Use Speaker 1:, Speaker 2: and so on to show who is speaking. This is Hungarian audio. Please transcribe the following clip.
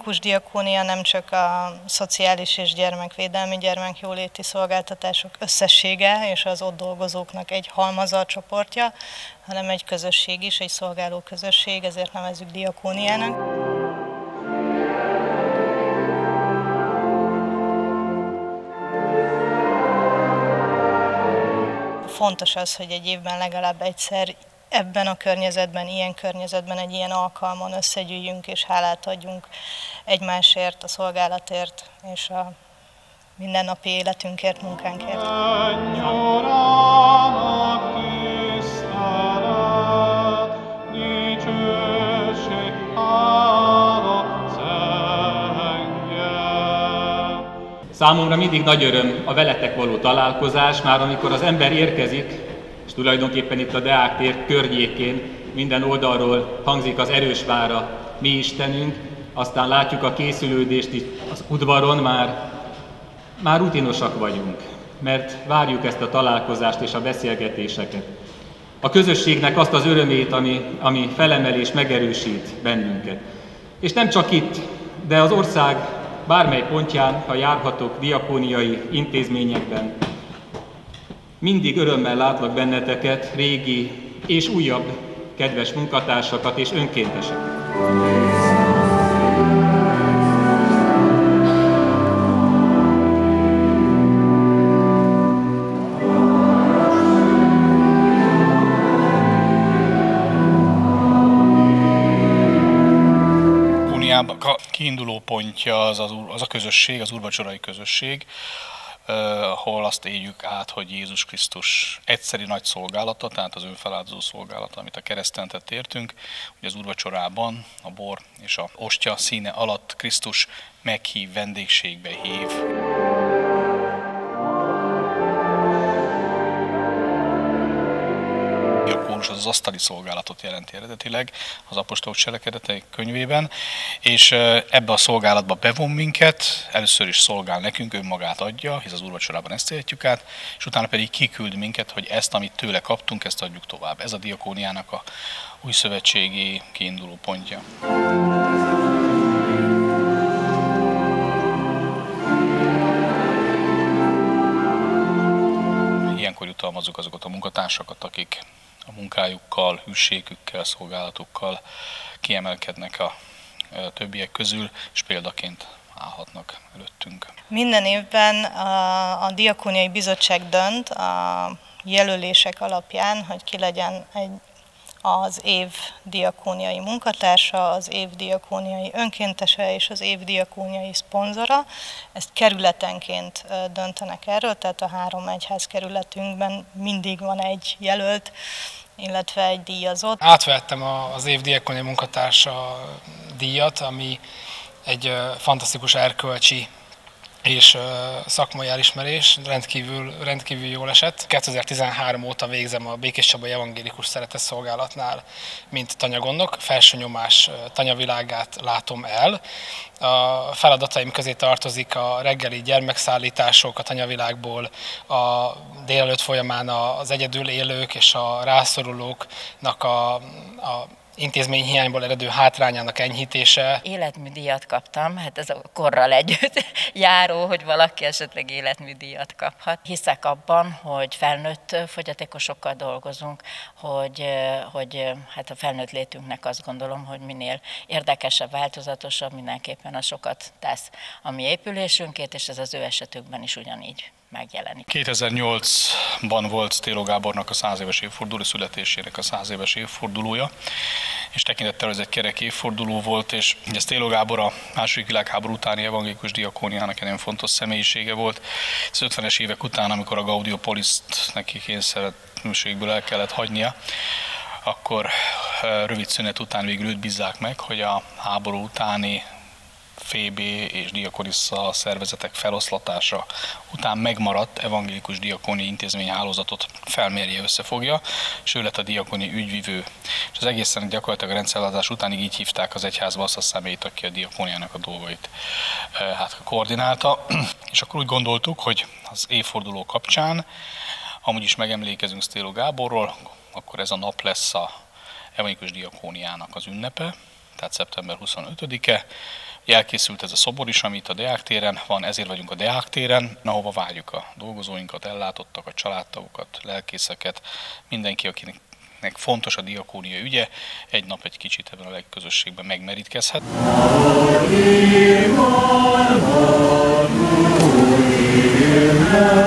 Speaker 1: Evangélikus Diakónia nem csak a szociális és gyermekvédelmi, gyermekjóléti szolgáltatások összessége és az ott dolgozóknak egy halmaza, csoportja, hanem egy közösség is, egy szolgáló közösség, ezért nevezzük diakóniának. Fontos az, hogy egy évben legalább egyszer ebben a környezetben, ilyen környezetben, egy ilyen alkalmon összegyűjjünk és hálát adjunk egymásért, a szolgálatért és a mindennapi életünkért, munkánkért.
Speaker 2: Számomra mindig nagy öröm a veletek való találkozás, már amikor az ember érkezik, és tulajdonképpen itt a Deák tér környékén minden oldalról hangzik az erős vára, mi Istenünk, aztán látjuk a készülődést itt az udvaron, már rutinosak vagyunk, mert várjuk ezt a találkozást és a beszélgetéseket. A közösségnek azt az örömét, ami felemel és megerősít bennünket. És nem csak itt, de az ország bármely pontján, ha járhatok diakóniai intézményekben, mindig örömmel látlak benneteket, régi és újabb kedves munkatársakat és önkénteseket.
Speaker 3: A kiinduló pontja az a közösség, az úrvacsorai közösség, ahol azt éljük át, hogy Jézus Krisztus egyszeri nagy szolgálata, tehát az önfeláldozó szolgálata, amit a kereszten tett értünk, hogy az úrvacsorában a bor és a ostya színe alatt Krisztus meghív, vendégségbe hív. Az asztali szolgálatot jelenti eredetileg az apostolok cselekedetei könyvében, és ebbe a szolgálatba bevon minket, először is szolgál nekünk, önmagát adja, hisz az úrvacsorában ezt élhetjük át, és utána pedig kiküld minket, hogy ezt, amit tőle kaptunk, ezt adjuk tovább. Ez a diakóniának a újszövetségi kiinduló pontja. Ilyenkor jutalmazzuk azokat a munkatársakat, akik a munkájukkal, hűségükkel, szolgálatukkal kiemelkednek a többiek közül, és példaként állhatnak előttünk.
Speaker 1: Minden évben a Diakóniai Bizottság dönt a jelölések alapján, hogy ki legyen az év diakóniai munkatársa, az év diakóniai önkéntese és az év diakóniai szponzora. Ezt kerületenként döntenek erről, tehát a 3 egyházkerületünkben mindig van egy jelölt, illetve egy díjazott.
Speaker 4: Átvettem az év diakóniai munkatársa díjat, ami egy fantasztikus erkölcsi és szakmai elismerés, rendkívül jól esett. 2013 óta végzem a Békéscsabai Evangélikus Szeretetszolgálatnál, mint tanyagondnok. Felső nyomás tanyavilágát látom el. A feladataim közé tartozik a reggeli gyermekszállítások a tanyavilágból, a délelőtt folyamán az egyedül élők és a rászorulóknak a intézményhiányból eredő hátrányának enyhítése.
Speaker 5: Életműdíjat kaptam, hát ez a korral együtt járó, hogy valaki esetleg életműdíjat kaphat. Hiszek abban, hogy felnőtt fogyatékosokkal dolgozunk, hogy hát a felnőtt létünknek azt gondolom, hogy minél érdekesebb, változatosabb, mindenképpen az sokat tesz a mi épülésünkért, és ez az ő esetükben is ugyanígy megjelenik.
Speaker 3: 2008-ban volt Téló Gábornak a 100 éves évforduló, születésének a 100 éves évfordulója, és tekintettel ez egy kerek évforduló volt, és ez Téló Gábor a II. Világháború utáni evangélikus diakóniának egy nagyon fontos személyisége volt. Az 50-es évek után, amikor a Gaudiopoliszt neki kényszerűségből el kellett hagynia, akkor rövid szünet után végül őt bízzák meg, hogy a háború utáni FB és Diakonissa szervezetek feloszlatása után megmaradt evangélikus diakóni intézményhálózatot felmérje, összefogja, és ő lett a diakóni ügyvivő. És az egészen gyakorlatilag a rendszerváltás utánig így hívták az egyházba azt a személyt, aki a diakóniának a dolgait koordinálta. És akkor úgy gondoltuk, hogy az évforduló kapcsán, amúgy is megemlékezünk Téló Gáborról, akkor ez a nap lesz a evangélikus diakóniának az ünnepe, tehát szeptember 25-e. Elkészült ez a szobor is, amit a Deák téren van, ezért vagyunk a Deák téren, ahova várjuk a dolgozóinkat, ellátottak, a családtagokat, lelkészeket, mindenki, akinek fontos a diakónia ügye, egy nap egy kicsit ebben a legközösségben megmerítkezhet.
Speaker 6: Amen.